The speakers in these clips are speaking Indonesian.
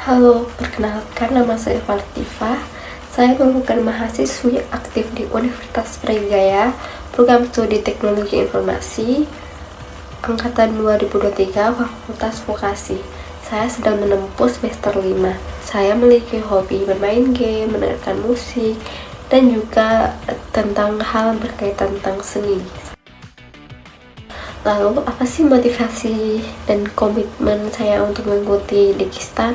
Halo, perkenalkan nama saya Fartifa. Saya merupakan mahasiswi aktif di Universitas Brawijaya, program studi Teknologi Informasi, angkatan 2023, Fakultas Vokasi. Saya sedang menempuh semester 5. Saya memiliki hobi bermain game, mendengarkan musik, dan juga tentang hal berkaitan tentang seni. Lalu, apa sih motivasi dan komitmen saya untuk mengikuti Dikistar?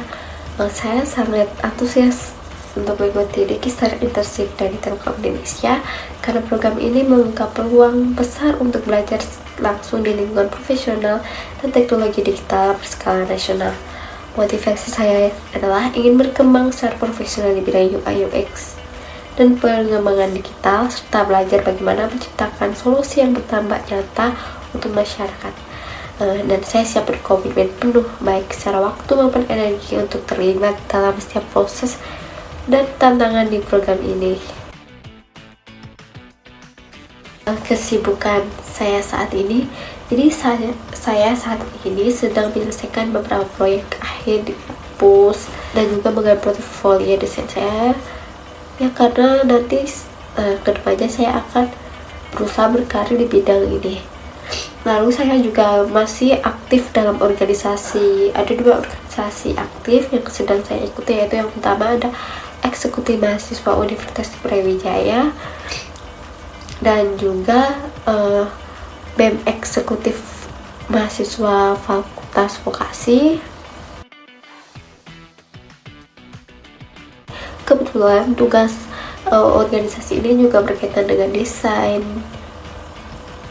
Saya sangat antusias untuk mengikuti Dikistar Internship dari Telkom Indonesia karena program ini membuka peluang besar untuk belajar langsung di lingkungan profesional dan teknologi digital berskala nasional. Motivasi saya adalah ingin berkembang secara profesional di bidang UI UX dan pengembangan digital, serta belajar bagaimana menciptakan solusi yang berdampak nyata untuk masyarakat. Dan saya siap berkomitmen penuh baik secara waktu maupun energi untuk terlibat dalam setiap proses dan tantangan di program ini. Kesibukan saya saat ini, jadi saya saat ini sedang menyelesaikan beberapa proyek akhir di kampus dan juga menggarap portofolio desain saya, ya karena nanti kedepannya saya akan berusaha berkarir di bidang ini. Lalu saya juga masih aktif dalam organisasi. Ada 2 organisasi aktif yang sedang saya ikuti, yaitu yang pertama ada Eksekutif Mahasiswa Universitas Brawijaya dan juga BEM Eksekutif Mahasiswa Fakultas Vokasi. Kebetulan tugas organisasi ini juga berkaitan dengan desain.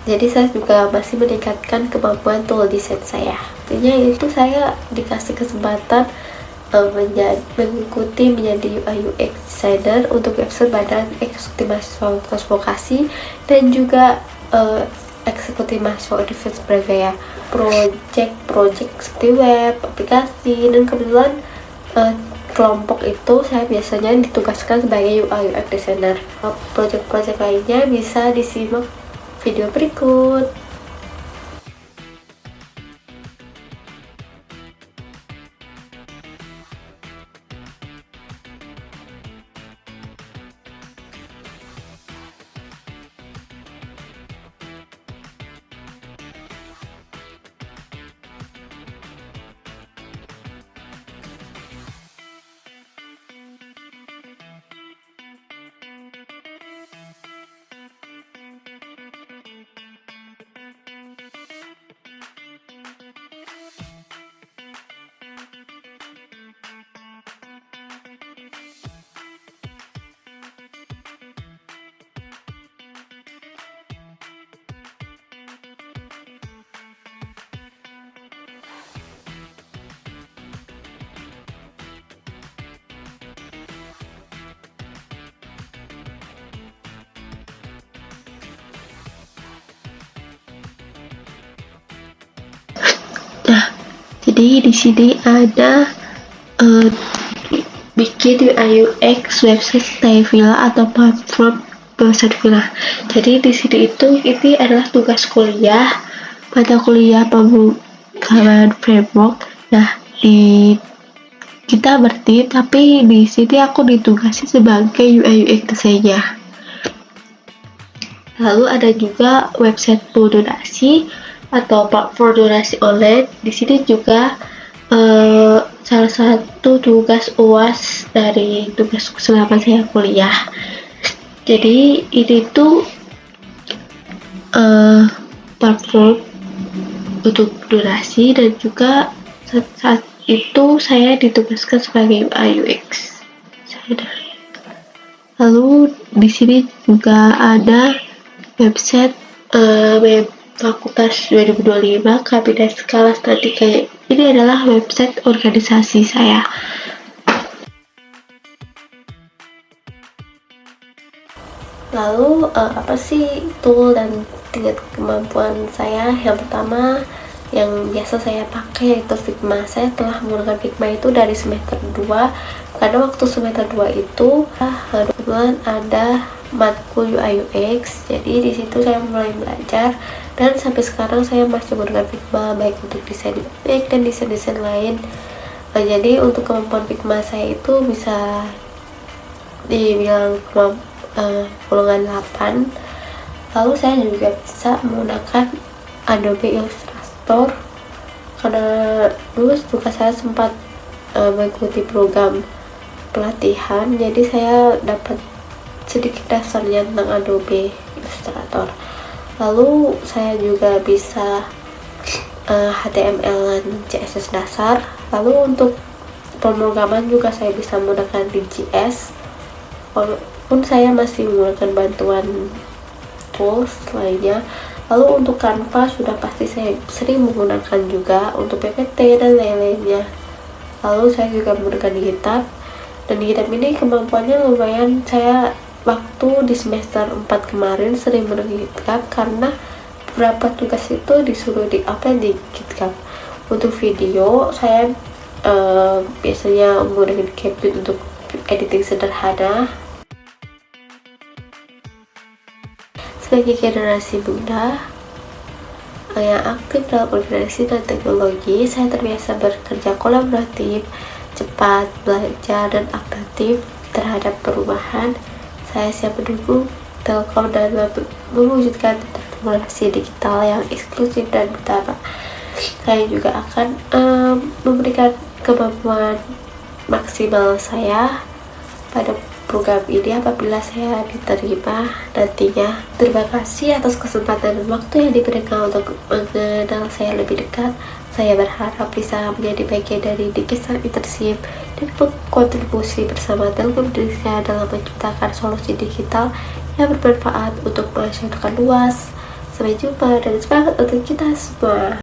Jadi saya juga masih meningkatkan kemampuan tool desain saya. Artinya itu saya dikasih kesempatan mengikuti menjadi UI UX designer untuk website Badan Eksekutif Mahasiswa Fakultas Vokasi dan juga Eksekutif Mahasiswa Universitas Brawijaya, project seperti web, aplikasi, dan kebetulan kelompok itu saya biasanya ditugaskan sebagai UI UX designer. Project lainnya bisa disimak video berikut. Nah, jadi di sini ada bikin UI UX website Stayvilla atau platform website Villa. Jadi di sini ini adalah tugas kuliah, mata kuliah pemrograman framework. Nah, kita berarti, tapi di sini aku ditugasi sebagai UI UX designer. Lalu ada juga website donasi atau platform donasi online. Di sini juga salah satu tugas UAS dari tugas selama saya kuliah. Jadi ini tuh platform untuk donasi dan juga saat itu saya ditugaskan sebagai UI UX. Lalu di sini juga ada website Fakultas 2025 Kabinet Skala Statika. Ini adalah website organisasi saya. Lalu apa sih tool dan tingkat kemampuan saya? Yang pertama yang biasa saya pakai yaitu Figma. Saya telah menggunakan Figma itu dari semester 2 karena waktu semester 2 itu kebetulan ada matkul UI UX, jadi di situ saya mulai belajar dan sampai sekarang saya masih menggunakan Figma baik untuk desain UX dan desain-desain lain Jadi untuk kemampuan Figma saya itu bisa dibilang golongan 8. Lalu saya juga bisa menggunakan Adobe Illustrator karena dulu juga saya sempat mengikuti program pelatihan, jadi saya dapat sedikit dasarnya tentang Adobe Illustrator. Lalu saya juga bisa HTML dan CSS dasar. Lalu untuk pemrograman juga saya bisa menggunakan VJS, walaupun saya masih menggunakan bantuan tools lainnya. Lalu untuk Canva sudah pasti saya sering menggunakan juga untuk PPT dan lain-lainnya. Lalu saya juga menggunakan GitHub, dan GitHub ini kemampuannya lumayan. Saya waktu di semester 4 kemarin sering menggunakan GitHub karena beberapa tugas itu disuruh di-upload di GitHub. Untuk video saya biasanya menggunakan CapCut untuk editing sederhana. Sebagai generasi muda yang aktif dalam organisasi dan teknologi, saya terbiasa bekerja kolaboratif, cepat, belajar, dan adaptif terhadap perubahan. Saya siap mendukung Telkom dan mewujudkan transformasi digital yang inklusif dan berdampak. Saya juga akan memberikan kemampuan maksimal saya pada program ini apabila saya diterima nantinya. Terima kasih atas kesempatan dan waktu yang diberikan untuk mengenal saya lebih dekat. Saya berharap bisa menjadi bagian dari Dikistar Internship dan berkontribusi bersama Telkom Indonesia dalam menciptakan solusi digital yang bermanfaat untuk masyarakat luas. Sampai jumpa dan semangat untuk kita semua.